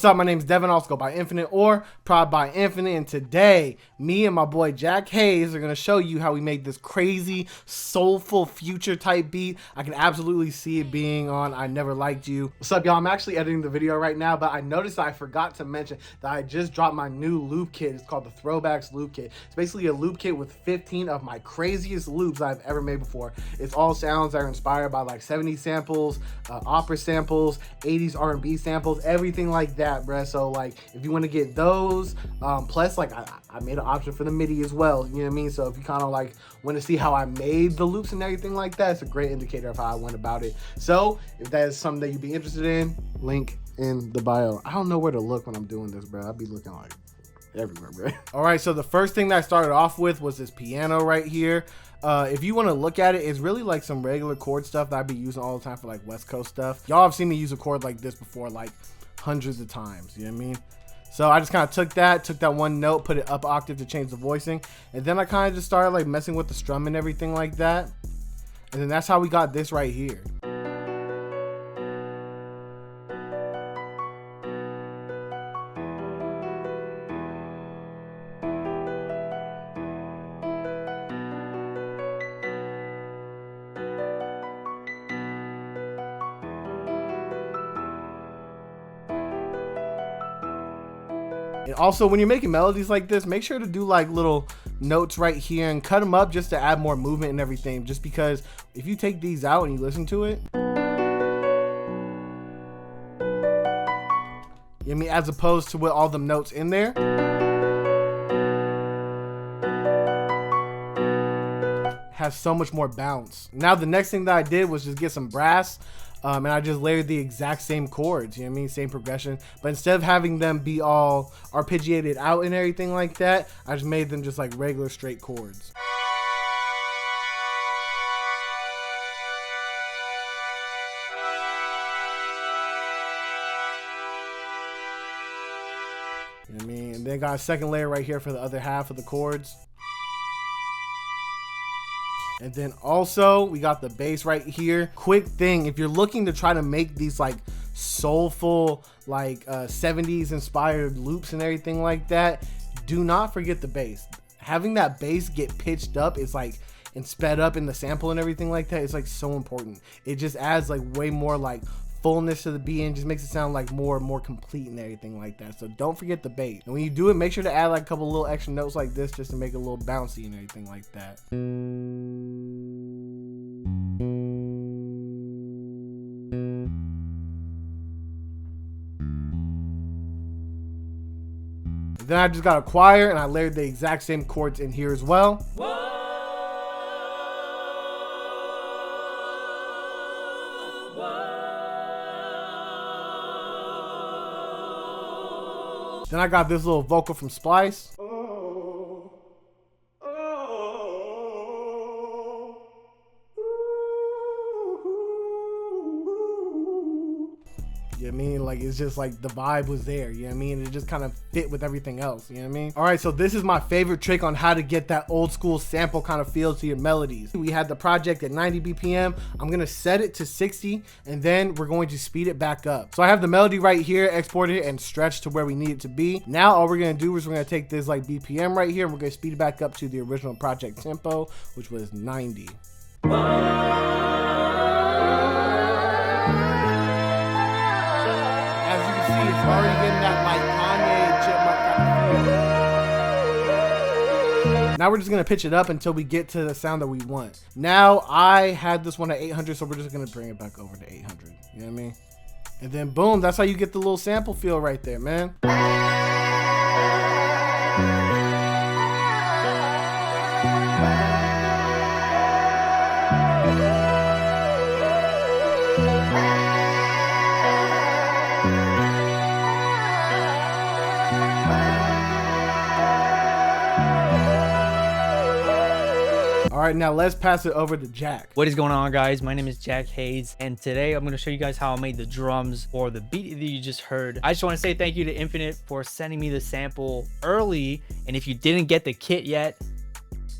What's up? My name is Devin, also go by Infinite or Prod by Infinite, and today me and my boy Jack Haze are going to show you how we made this crazy soulful future type beat. I can absolutely see it being on I Never Liked You. What's up, y'all? I'm actually editing the video right now, but I noticed I forgot to mention that I just dropped my new loop kit. It's called the Throwbacks loop kit. It's basically a loop kit with 15 of my craziest loops I've ever made before. It's all sounds that are inspired by like 70s samples, opera samples, 80s R&B samples, everything like that, bruh. So like if you want to get those, plus like I made an option for the MIDI as well, you know what I mean? So if you kind of like want to see how I made the loops and everything like that, it's a great indicator of how I went about it. So if that is something that you'd be interested in, link in the bio. I don't know where to look when I'm doing this, bro. I'd be looking like everywhere, bro. All right, so the first thing that I started off with was this piano right here. If you want to look at it, it's really like some regular chord stuff that I'd be using all the time for like West Coast stuff. Y'all have seen me use a chord like this before, like hundreds of times, you know what I mean? So I just kind of took that one note, put it up octave to change the voicing, and then I kind of just started like messing with the strum and everything like that, and then that's how we got this right here. And also, when you're making melodies like this, make sure to do like little notes right here and cut them up just to add more movement and everything. Just because if you take these out and you listen to it, you know what I mean, as opposed to with all the notes in there, has so much more bounce. Now the next thing that I did was just get some brass, and I just layered the exact same chords, you know what I mean, same progression, but instead of having them be all arpeggiated out and everything like that, I just made them just like regular straight chords. You know what I mean? And then got a second layer right here for the other half of the chords. And then also we got the bass right here. Quick thing, if you're looking to try to make these like soulful, like 70s inspired loops and everything like that, do not forget the bass. Having that bass get pitched up is like, and sped up in the sample and everything like that, is like so important. It just adds like way more like fullness to the beat and just makes it sound like more complete and everything like that. So don't forget the bass, and when you do it, make sure to add like a couple little extra notes like this just to make it a little bouncy and everything like that. And then I just got a choir and I layered the exact same chords in here as well. Then I got this little vocal from Splice. You know what I mean? Like, it's just like the vibe was there, you know what I mean? It just kind of fit with everything else, you know what I mean? All right, so this is my favorite trick on how to get that old school sample kind of feel to your melodies. We had the project at 90 BPM. I'm gonna set it to 60, and then we're going to speed it back up. So I have the melody right here, exported it and stretched to where we need it to be. Now all we're gonna do is we're gonna take this like BPM right here, and we're gonna speed it back up to the original project tempo, which was 90. It's already getting that like Kanye chipmunk kind of feel. Now we're just gonna pitch it up until we get to the sound that we want. Now I had this one at 800, so we're just gonna bring it back over to 800. You know what I mean? And then boom, that's how you get the little sample feel right there, man. All right, now let's pass it over to Jack. What is going on, guys? My name is Jack Haze, and today I'm going to show you guys how I made the drums for the beat that you just heard. I just want to say thank you to Infinite for sending me the sample early, and if you didn't get the kit yet,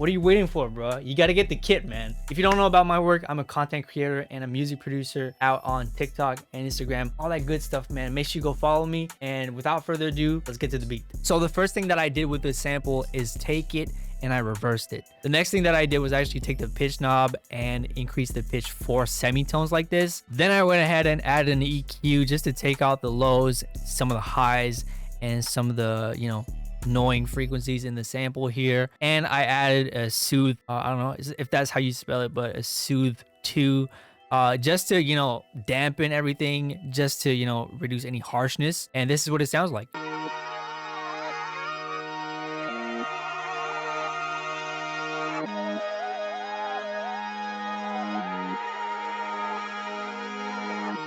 What are you waiting for, bro? You got to get the kit, man. If you don't know about my work, I'm a content creator and a music producer out on TikTok and Instagram, all that good stuff, man. Make sure you go follow me. And without further ado, let's get to the beat. So the first thing that I did with this sample is take it and I reversed it. The next thing that I did was actually take the pitch knob and increase the pitch 4 semitones like this. Then I went ahead and added an EQ just to take out the lows, some of the highs, and some of the, you know, annoying frequencies in the sample here. And I added a soothe, I don't know if that's how you spell it, but a soothe 2, just to, you know, dampen everything, just to, you know, reduce any harshness. And this is what it sounds like.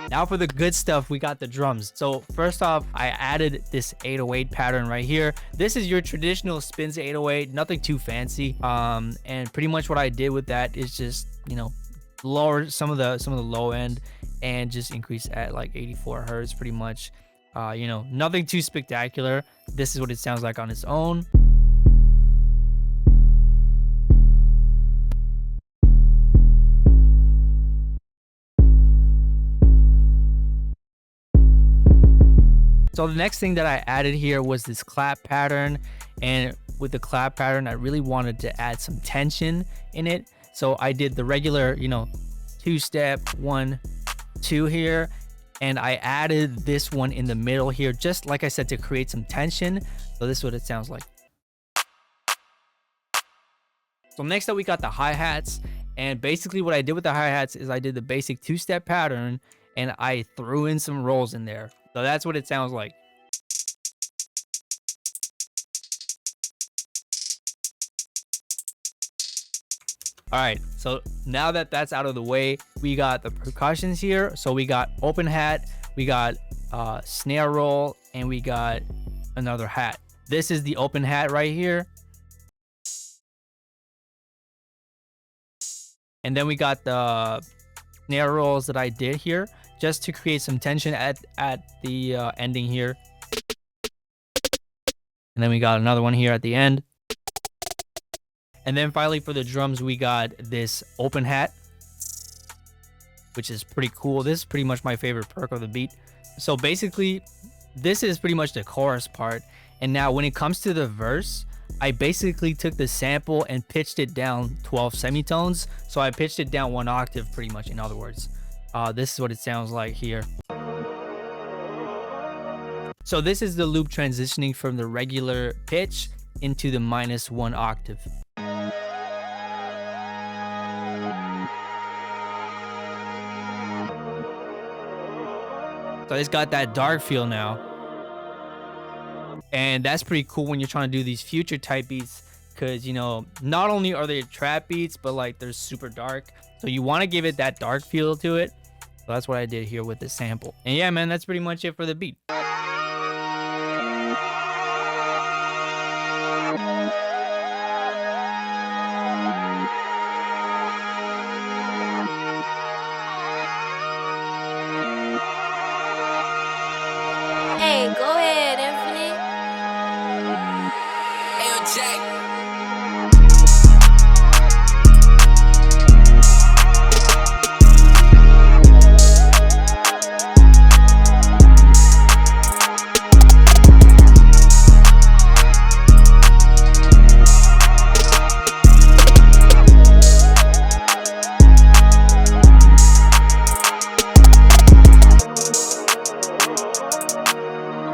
Now for the good stuff, we got the drums. So first off, I added this 808 pattern right here. This is your traditional spins 808, nothing too fancy. And pretty much what I did with that is just, you know, lower some of the low end and just increase at like 84 hertz pretty much. You know, nothing too spectacular. This is what it sounds like on its own. So the next thing that I added here was this clap pattern, and with the clap pattern I really wanted to add some tension in it. So I did the regular, you know, 2-step 1 2 here, and I added this one in the middle here, just like I said, to create some tension. So this is what it sounds like. So next up we got the hi-hats, and basically what I did with the hi-hats is I did the basic 2-step pattern and I threw in some rolls in there. So that's what it sounds like. All right, so now that that's out of the way, we got the percussions here. So we got open hat, we got snare roll, and we got another hat. This is the open hat right here. And then we got the snare rolls that I did here, just to create some tension at the ending here. And then we got another one here at the end. And then finally for the drums, we got this open hat, which is pretty cool. This is pretty much my favorite perk of the beat. So basically, this is pretty much the chorus part. And now when it comes to the verse, I basically took the sample and pitched it down 12 semitones. So I pitched it down 1 octave pretty much, in other words. This is what it sounds like here. So this is the loop transitioning from the regular pitch into the -1 octave. So it's got that dark feel now. And that's pretty cool when you're trying to do these future type beats, because, you know, not only are they trap beats, but like they're super dark. So you want to give it that dark feel to it. So that's what I did here with this sample. And yeah, man, that's pretty much it for the beat. Hey, go ahead, Infinite. Ayo, Jack.